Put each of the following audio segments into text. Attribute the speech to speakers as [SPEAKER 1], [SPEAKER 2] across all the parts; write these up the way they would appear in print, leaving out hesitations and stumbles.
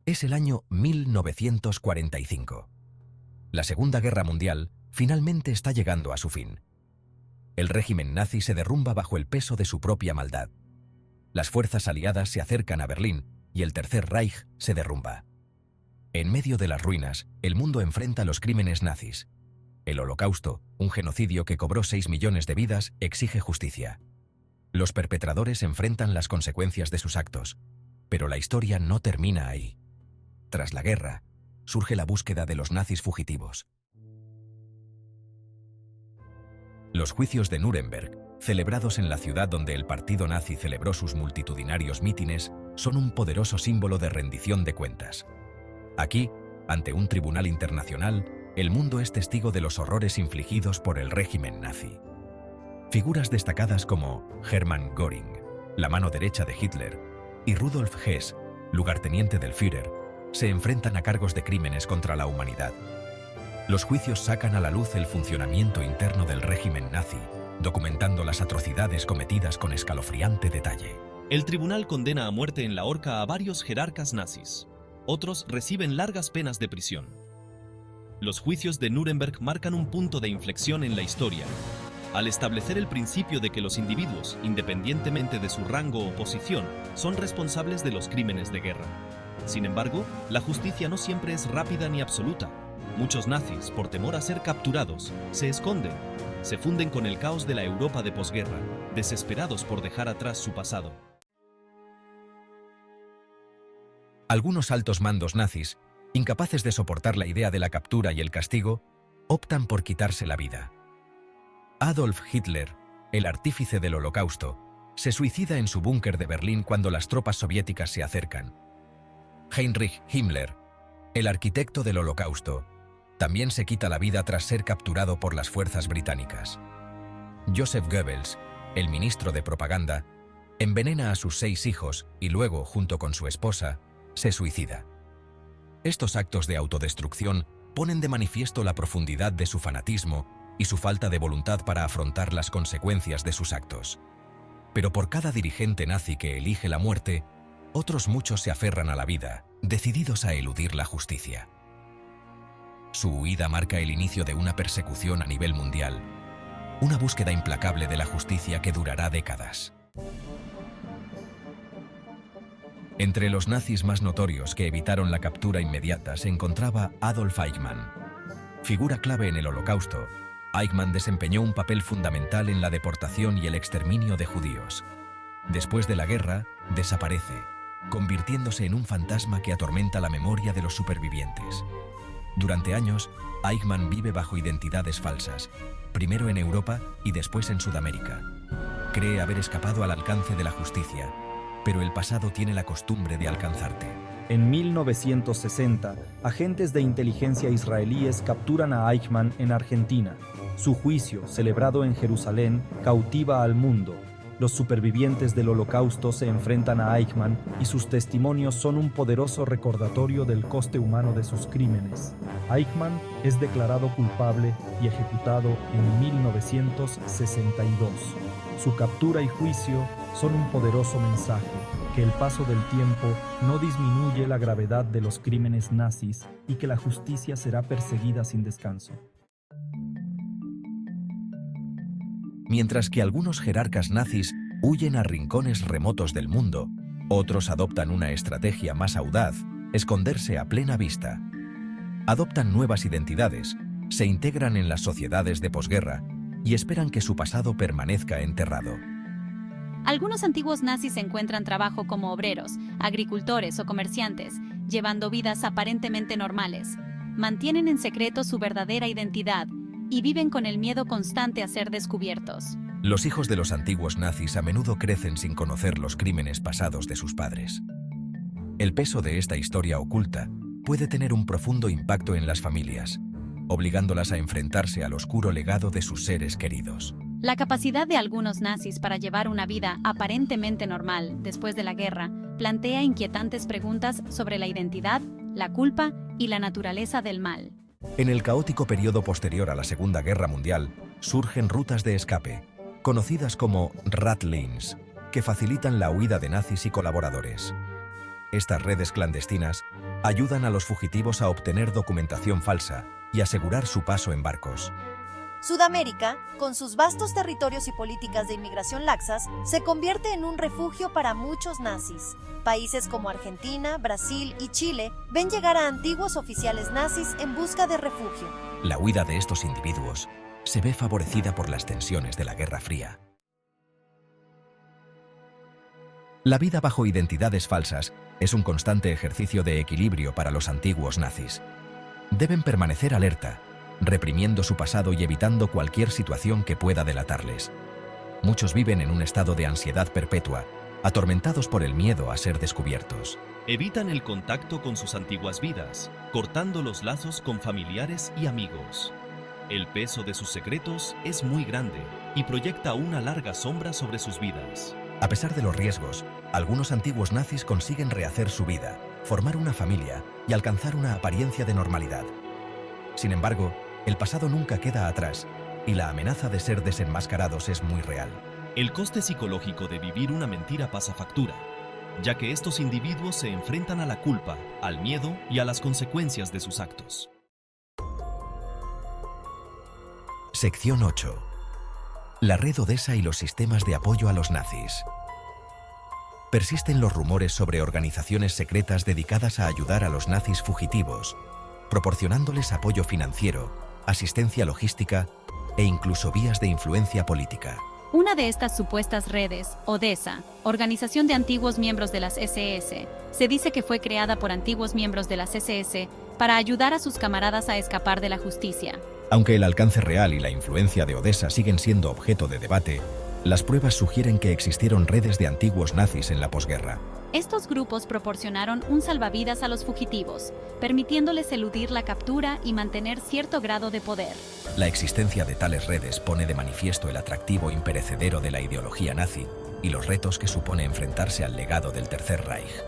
[SPEAKER 1] Es el año 1945. La Segunda Guerra Mundial finalmente está llegando a su fin. El régimen nazi se derrumba bajo el peso de su propia maldad. Las fuerzas aliadas se acercan a Berlín y el Tercer Reich se derrumba. En medio de las ruinas, el mundo enfrenta los crímenes nazis. El Holocausto, un genocidio que cobró 6 millones de vidas, exige justicia. Los perpetradores enfrentan las consecuencias de sus actos, pero la historia no termina ahí. Tras la guerra, surge la búsqueda de los nazis fugitivos. Los juicios de Nuremberg, celebrados en la ciudad donde el partido nazi celebró sus multitudinarios mítines, son un poderoso símbolo de rendición de cuentas. Aquí, ante un tribunal internacional, el mundo es testigo de los horrores infligidos por el régimen nazi. Figuras destacadas como Hermann Göring, la mano derecha de Hitler, y Rudolf Hess, lugarteniente del Führer, se enfrentan a cargos de crímenes contra la humanidad. Los juicios sacan a la luz el funcionamiento interno del régimen nazi, documentando las atrocidades cometidas con escalofriante detalle.
[SPEAKER 2] El tribunal condena a muerte en la horca a varios jerarcas nazis. Otros reciben largas penas de prisión. Los juicios de Nuremberg marcan un punto de inflexión en la historia, al establecer el principio de que los individuos, independientemente de su rango o posición, son responsables de los crímenes de guerra. Sin embargo, la justicia no siempre es rápida ni absoluta. Muchos nazis, por temor a ser capturados, se esconden, se funden con el caos de la Europa de posguerra, desesperados por dejar atrás su pasado.
[SPEAKER 1] Algunos altos mandos nazis, incapaces de soportar la idea de la captura y el castigo, optan por quitarse la vida. Adolf Hitler, el artífice del Holocausto, se suicida en su búnker de Berlín cuando las tropas soviéticas se acercan. Heinrich Himmler, el arquitecto del Holocausto, también se quita la vida tras ser capturado por las fuerzas británicas. Joseph Goebbels, el ministro de propaganda, envenena a sus 6 hijos y luego, junto con su esposa, se suicida. Estos actos de autodestrucción ponen de manifiesto la profundidad de su fanatismo y su falta de voluntad para afrontar las consecuencias de sus actos. Pero por cada dirigente nazi que elige la muerte, otros muchos se aferran a la vida, decididos a eludir la justicia. Su huida marca el inicio de una persecución a nivel mundial, una búsqueda implacable de la justicia que durará décadas. Entre los nazis más notorios que evitaron la captura inmediata se encontraba Adolf Eichmann. Figura clave en el Holocausto, Eichmann desempeñó un papel fundamental en la deportación y el exterminio de judíos. Después de la guerra, desaparece, convirtiéndose en un fantasma que atormenta la memoria de los supervivientes. Durante años, Eichmann vive bajo identidades falsas, primero en Europa y después en Sudamérica. Cree haber escapado al alcance de la justicia, pero el pasado tiene la costumbre de alcanzarte.
[SPEAKER 3] En 1960, agentes de inteligencia israelíes capturan a Eichmann en Argentina. Su juicio, celebrado en Jerusalén, cautiva al mundo. Los supervivientes del Holocausto se enfrentan a Eichmann y sus testimonios son un poderoso recordatorio del coste humano de sus crímenes. Eichmann es declarado culpable y ejecutado en 1962. Su captura y juicio son un poderoso mensaje que el paso del tiempo no disminuye la gravedad de los crímenes nazis y que la justicia será perseguida sin descanso.
[SPEAKER 1] Mientras que algunos jerarcas nazis huyen a rincones remotos del mundo, otros adoptan una estrategia más audaz, esconderse a plena vista. Adoptan nuevas identidades, se integran en las sociedades de posguerra y esperan que su pasado permanezca enterrado.
[SPEAKER 4] Algunos antiguos nazis encuentran trabajo como obreros, agricultores o comerciantes, llevando vidas aparentemente normales. Mantienen en secreto su verdadera identidad y viven con el miedo constante a ser descubiertos.
[SPEAKER 1] Los hijos de los antiguos nazis a menudo crecen sin conocer los crímenes pasados de sus padres. El peso de esta historia oculta puede tener un profundo impacto en las familias, obligándolas a enfrentarse al oscuro legado de sus seres queridos.
[SPEAKER 4] La capacidad de algunos nazis para llevar una vida aparentemente normal después de la guerra plantea inquietantes preguntas sobre la identidad, la culpa y la naturaleza del mal.
[SPEAKER 1] En el caótico periodo posterior a la Segunda Guerra Mundial, surgen rutas de escape, conocidas como Ratlines, que facilitan la huida de nazis y colaboradores. Estas redes clandestinas Ayudan a los fugitivos a obtener documentación falsa y asegurar su paso en barcos.
[SPEAKER 5] Sudamérica, con sus vastos territorios y políticas de inmigración laxas, se convierte en un refugio para muchos nazis. Países como Argentina, Brasil y Chile ven llegar a antiguos oficiales nazis en busca de refugio.
[SPEAKER 1] La huida de estos individuos se ve favorecida por las tensiones de la Guerra Fría. La vida bajo identidades falsas es un constante ejercicio de equilibrio para los antiguos nazis. Deben permanecer alerta, reprimiendo su pasado y evitando cualquier situación que pueda delatarles. Muchos viven en un estado de ansiedad perpetua, atormentados por el miedo a ser descubiertos.
[SPEAKER 2] Evitan el contacto con sus antiguas vidas, cortando los lazos con familiares y amigos. El peso de sus secretos es muy grande y proyecta una larga sombra sobre sus vidas.
[SPEAKER 1] A pesar de los riesgos, algunos antiguos nazis consiguen rehacer su vida, formar una familia y alcanzar una apariencia de normalidad. Sin embargo, el pasado nunca queda atrás y la amenaza de ser desenmascarados es muy real.
[SPEAKER 2] El coste psicológico de vivir una mentira pasa factura, ya que estos individuos se enfrentan a la culpa, al miedo y a las consecuencias de sus actos.
[SPEAKER 1] Sección 8. La red Odessa y los sistemas de apoyo a los nazis. Persisten los rumores sobre organizaciones secretas dedicadas a ayudar a los nazis fugitivos, proporcionándoles apoyo financiero, asistencia logística e incluso vías de influencia política.
[SPEAKER 4] Una de estas supuestas redes, Odessa, organización de antiguos miembros de las SS, se dice que fue creada por antiguos miembros de las SS para ayudar a sus camaradas a escapar de la justicia.
[SPEAKER 1] Aunque el alcance real y la influencia de Odessa siguen siendo objeto de debate, las pruebas sugieren que existieron redes de antiguos nazis en la posguerra.
[SPEAKER 4] Estos grupos proporcionaron un salvavidas a los fugitivos, permitiéndoles eludir la captura y mantener cierto grado de poder.
[SPEAKER 1] La existencia de tales redes pone de manifiesto el atractivo imperecedero de la ideología nazi y los retos que supone enfrentarse al legado del Tercer Reich.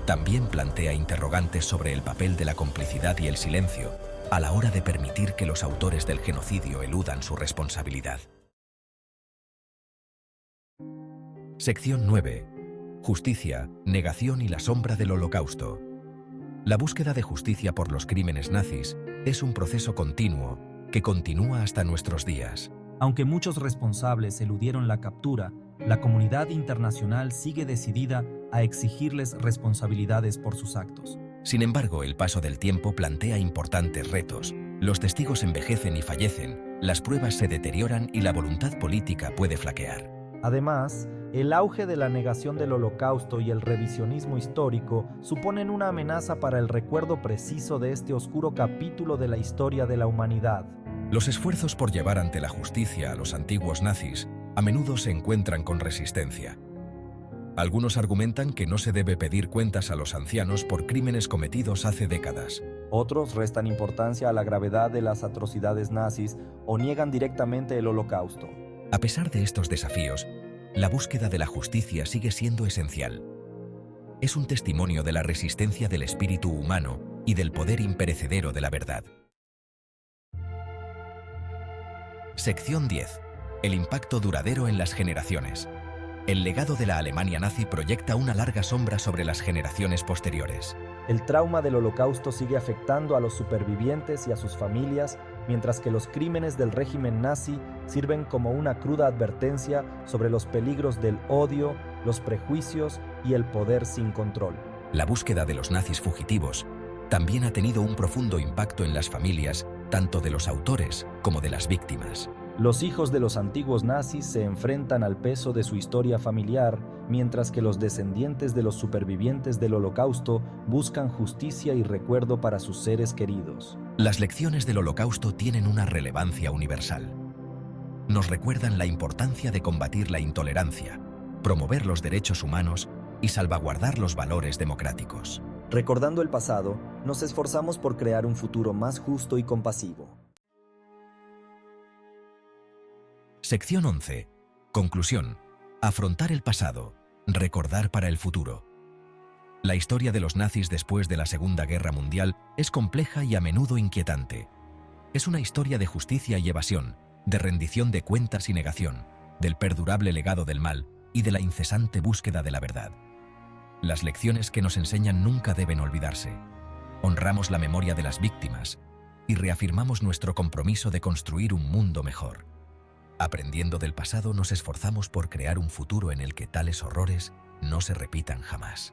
[SPEAKER 1] También plantea interrogantes sobre el papel de la complicidad y el silencio a la hora de permitir que los autores del genocidio eludan su responsabilidad. Sección 9. Justicia, negación y la sombra del Holocausto. La búsqueda de justicia por los crímenes nazis es un proceso continuo que continúa hasta nuestros días.
[SPEAKER 3] Aunque muchos responsables eludieron la captura, la comunidad internacional sigue decidida a exigirles responsabilidades por sus actos.
[SPEAKER 1] Sin embargo, el paso del tiempo plantea importantes retos. Los testigos envejecen y fallecen, las pruebas se deterioran y la voluntad política puede flaquear.
[SPEAKER 3] Además, el auge de la negación del Holocausto y el revisionismo histórico suponen una amenaza para el recuerdo preciso de este oscuro capítulo de la historia de la humanidad.
[SPEAKER 1] Los esfuerzos por llevar ante la justicia a los antiguos nazis a menudo se encuentran con resistencia. Algunos argumentan que no se debe pedir cuentas a los ancianos por crímenes cometidos hace décadas.
[SPEAKER 3] Otros restan importancia a la gravedad de las atrocidades nazis o niegan directamente el Holocausto.
[SPEAKER 1] A pesar de estos desafíos, la búsqueda de la justicia sigue siendo esencial. Es un testimonio de la resistencia del espíritu humano y del poder imperecedero de la verdad. Sección 10. El impacto duradero en las generaciones. El legado de la Alemania nazi proyecta una larga sombra sobre las generaciones posteriores.
[SPEAKER 3] El trauma del Holocausto sigue afectando a los supervivientes y a sus familias, mientras que los crímenes del régimen nazi sirven como una cruda advertencia sobre los peligros del odio, los prejuicios y el poder sin control.
[SPEAKER 1] La búsqueda de los nazis fugitivos también ha tenido un profundo impacto en las familias, tanto de los autores como de las víctimas.
[SPEAKER 3] Los hijos de los antiguos nazis se enfrentan al peso de su historia familiar, mientras que los descendientes de los supervivientes del Holocausto buscan justicia y recuerdo para sus seres queridos.
[SPEAKER 1] Las lecciones del Holocausto tienen una relevancia universal. Nos recuerdan la importancia de combatir la intolerancia, promover los derechos humanos y salvaguardar los valores democráticos.
[SPEAKER 3] Recordando el pasado, nos esforzamos por crear un futuro más justo y compasivo.
[SPEAKER 1] Sección 11. Conclusión. Afrontar el pasado. Recordar para el futuro. La historia de los nazis después de la Segunda Guerra Mundial es compleja y a menudo inquietante. Es una historia de justicia y evasión, de rendición de cuentas y negación, del perdurable legado del mal y de la incesante búsqueda de la verdad. Las lecciones que nos enseñan nunca deben olvidarse. honramos la memoria de las víctimas y reafirmamos nuestro compromiso de construir un mundo mejor. Aprendiendo del pasado, nos esforzamos por crear un futuro en el que tales horrores no se repitan jamás.